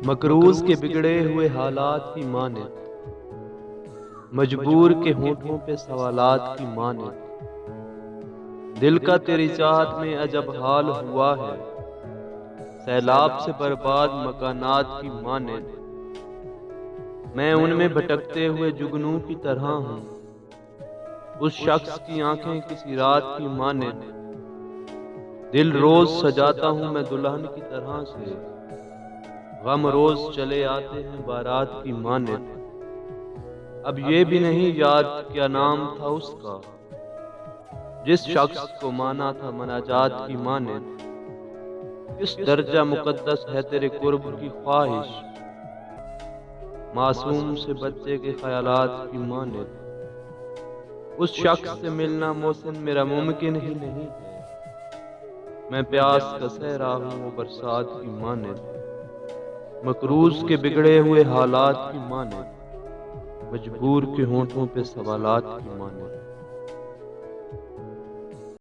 مقروض کے بگڑے ہوئے حالات کی مانند، مجبور کے ہونٹوں پہ سوالات کی مانند، دل کا تیری چاہت میں عجب حال ہوا ہے، سیلاب سے برباد مکانات کی مانند، میں ان میں بھٹکتے ہوئے جگنوں کی طرح ہوں، اس شخص کی آنکھیں کسی رات کی مانند، دل روز سجاتا ہوں میں دلہن کی طرح سے، غم روز چلے آتے ہیں بارات کی مانند، اب یہ بھی نہیں یاد کیا نام تھا اس کا، جس شخص کو مانا تھا مناجات کی مانند، کس درجہ مقدس ہے تیرے قرب کی خواہش، معصوم سے بچے کے خیالات کی مانند، اس شخص سے ملنا محسن میرا ممکن ہی نہیں ہے، میں پیاس کا سہ رہا ہوں وہ برسات کی مانند، مقروض کے بگڑے ہوئے حالات کی مانند، مجبور کے ہونٹوں پہ سوالات کی مانند۔